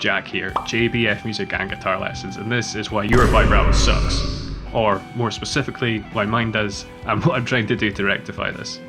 Jack here, JBF Music and Guitar Lessons, and this is why your vibrato sucks. Or, more specifically, why mine does, and what I'm trying to do to rectify this.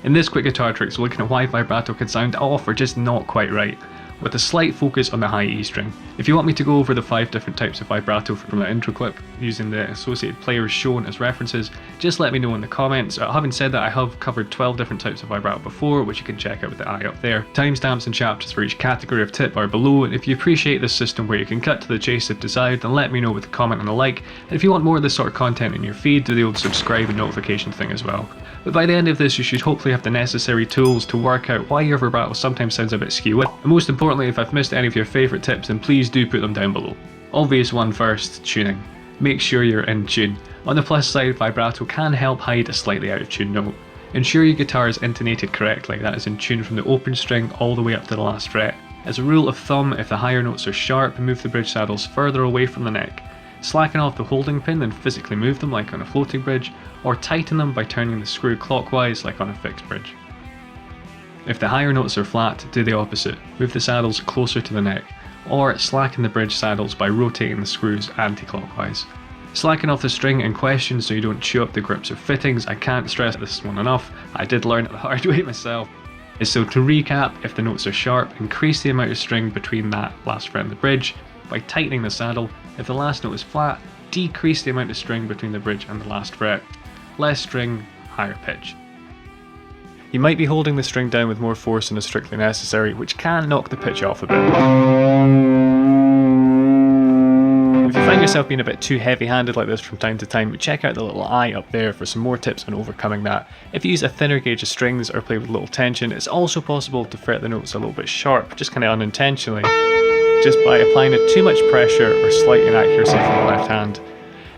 In this quick guitar tricks, we're looking at why vibrato can sound off or just not quite right, with a slight focus on the high E string. If you want me to go over the 5 different types of vibrato from the intro clip, using the associated players shown as references, just let me know in the comments. Having said that, I have covered 12 different types of vibrato before, which you can check out with the eye up there. Timestamps and chapters for each category of tip are below, and if you appreciate this system where you can cut to the chase if desired, then let me know with a comment and a like, and if you want more of this sort of content in your feed, do the old subscribe and notification thing as well. But by the end of this, you should hopefully have the necessary tools to work out why your vibrato sometimes sounds a bit skew. And most importantly, if I've missed any of your favourite tips, then please do put them down below. Obvious one first, tuning. Make sure you're in tune. On the plus side, vibrato can help hide a slightly out of tune note. Ensure your guitar is intonated correctly, that is in tune from the open string all the way up to the last fret. As a rule of thumb, if the higher notes are sharp, move the bridge saddles further away from the neck. Slacken off the holding pin and physically move them like on a floating bridge, or tighten them by turning the screw clockwise like on a fixed bridge. If the higher notes are flat, do the opposite, move the saddles closer to the neck, or slacken the bridge saddles by rotating the screws anti-clockwise. Slacken off the string in question so you don't chew up the grips of fittings. I can't stress this one enough, I did learn it the hard way myself. So to recap, if the notes are sharp, increase the amount of string between that last fret and the bridge by tightening the saddle. If the last note is flat, decrease the amount of string between the bridge and the last fret. Less string, higher pitch. You might be holding the string down with more force than is strictly necessary, which can knock the pitch off a bit. If you find yourself being a bit too heavy-handed like this from time to time, check out the little eye up there for some more tips on overcoming that. If you use a thinner gauge of strings or play with little tension, it's also possible to fret the notes a little bit sharp, just kind of unintentionally, just by applying too much pressure or slight inaccuracy from the left hand.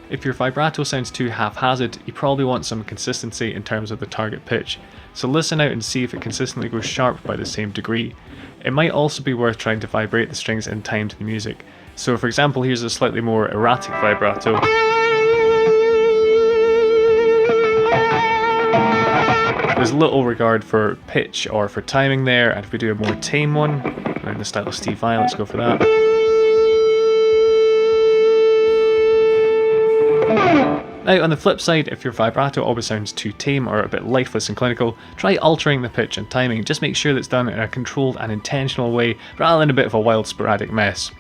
If your vibrato sounds too haphazard, you probably want some consistency in terms of the target pitch, so listen out and see if it consistently goes sharp by the same degree. It might also be worth trying to vibrate the strings in time to the music. So for example, here's a slightly more erratic vibrato. There's little regard for pitch or for timing there, and if we do a more tame one, in the style of Steve Vai, let's go for that. Now on the flip side, if your vibrato always sounds too tame or a bit lifeless and clinical, try altering the pitch and timing. Just make sure that it's done in a controlled and intentional way, rather than a bit of a wild sporadic mess.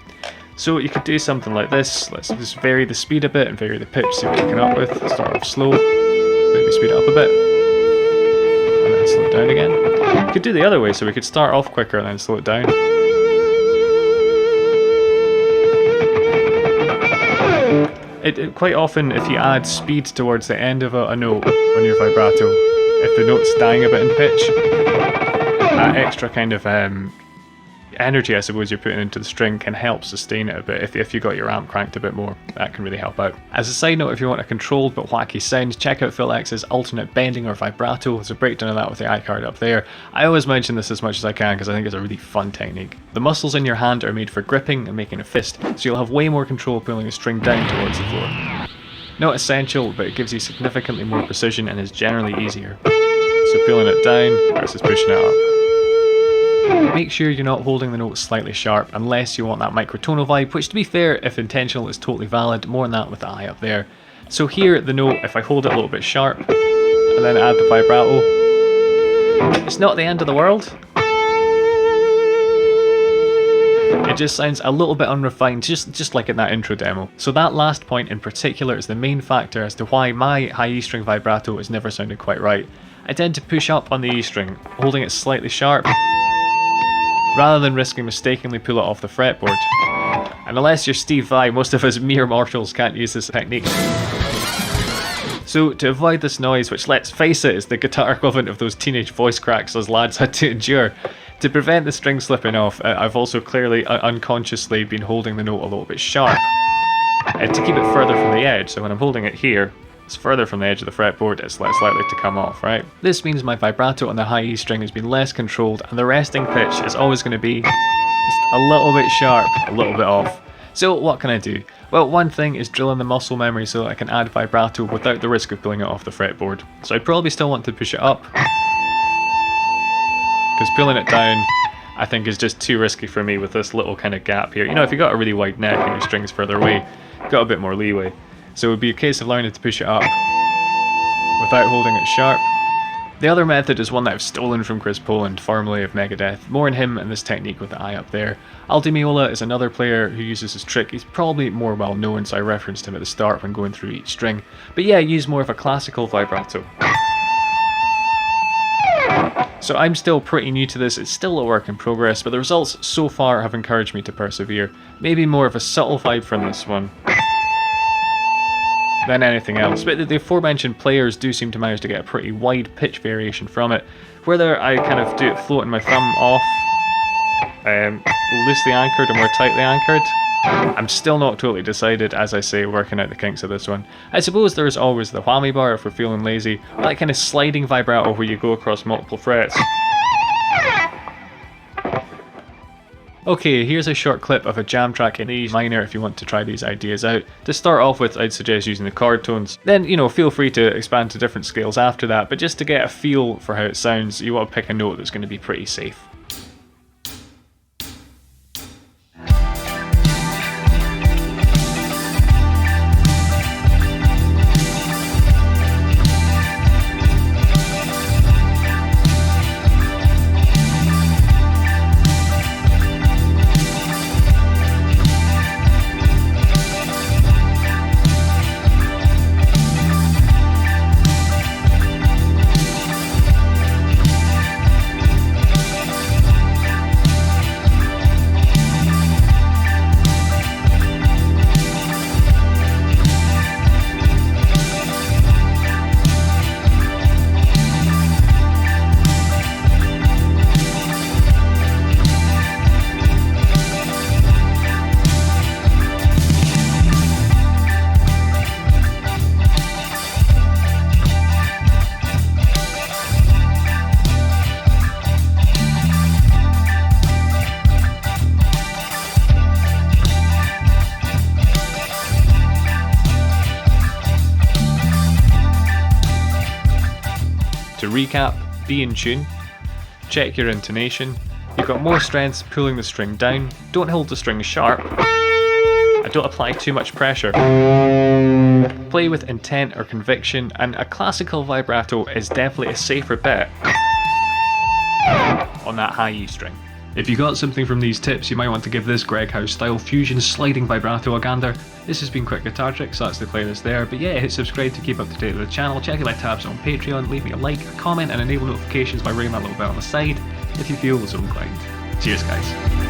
So you could do something like this. Let's just vary the speed a bit and vary the pitch, see what you can up with. Start off slow, maybe speed it up a bit, and then slow it down again. You could do the other way, so we could start off quicker and then slow it down. Quite often, if you add speed towards the end of a note on your vibrato, if the note's dying a bit in pitch, that extra kind of energy, I suppose, you're putting into the string can help sustain it a bit. If you got your amp cranked a bit more, that can really help out. As a side note, if you want a controlled but wacky sound, check out Phil X's alternate bending or vibrato. There's a breakdown of that with the iCard up there. I always mention this as much as I can because I think it's a really fun technique. The muscles in your hand are made for gripping and making a fist, so you'll have way more control pulling a string down towards the floor. Not essential, but it gives you significantly more precision and is generally easier. So pulling it down versus pushing it up. Make sure you're not holding the notes slightly sharp unless you want that microtonal vibe, which to be fair, if intentional, is totally valid. More on that with the eye up there. So here, the note, if I hold it a little bit sharp, and then add the vibrato, it's not the end of the world. It just sounds a little bit unrefined, just like in that intro demo. So that last point in particular is the main factor as to why my high E string vibrato has never sounded quite right. I tend to push up on the E string, holding it slightly sharp, rather than risking mistakenly pull it off the fretboard. And unless you're Steve Vai, most of us mere mortals can't use this technique. So to avoid this noise, which let's face it is the guitar equivalent of those teenage voice cracks us lads had to endure, to prevent the string slipping off, I've also clearly unconsciously been holding the note a little bit sharp to keep it further from the edge. So when I'm holding it here, it's further from the edge of the fretboard, it's less likely to come off, right? This means my vibrato on the high E string has been less controlled, and the resting pitch is always going to be just a little bit sharp, a little bit off. So what can I do? Well, one thing is drill in the muscle memory so I can add vibrato without the risk of pulling it off the fretboard. So I'd probably still want to push it up, because pulling it down I think is just too risky for me with this little kind of gap here. You know, if you got a really wide neck and your string's further away, you've got a bit more leeway. So it would be a case of learning to push it up without holding it sharp. The other method is one that I've stolen from Chris Poland, formerly of Megadeth. More on him and this technique with the eye up there. Al Di Meola is another player who uses this trick. He's probably more well known, so I referenced him at the start when going through each string. But yeah, use more of a classical vibrato. So I'm still pretty new to this, it's still a work in progress, but the results so far have encouraged me to persevere. Maybe more of a subtle vibe from this one than anything else, but the aforementioned players do seem to manage to get a pretty wide pitch variation from it. Whether I kind of do it floating my thumb off, loosely anchored or more tightly anchored, I'm still not totally decided, as I say, working out the kinks of this one. I suppose there's always the whammy bar if we're feeling lazy, or that kind of sliding vibrato where you go across multiple frets. Okay, here's a short clip of a jam track in E minor if you want to try these ideas out. To start off with, I'd suggest using the chord tones. Then, you know, feel free to expand to different scales after that, but just to get a feel for how it sounds, you want to pick a note that's going to be pretty safe. To recap, be in tune, check your intonation, you've got more strengths pulling the string down, don't hold the string sharp, and don't apply too much pressure. Play with intent or conviction, and a classical vibrato is definitely a safer bet on that high E string. If you got something from these tips, you might want to give this Greg House style fusion sliding vibrato a gander. This has been Quick Guitar Tricks, so that's the playlist there. But yeah, hit subscribe to keep up to date with the channel, check out my tabs on Patreon, leave me a like, a comment and enable notifications by ringing that little bell on the side if you feel so inclined. Cheers guys.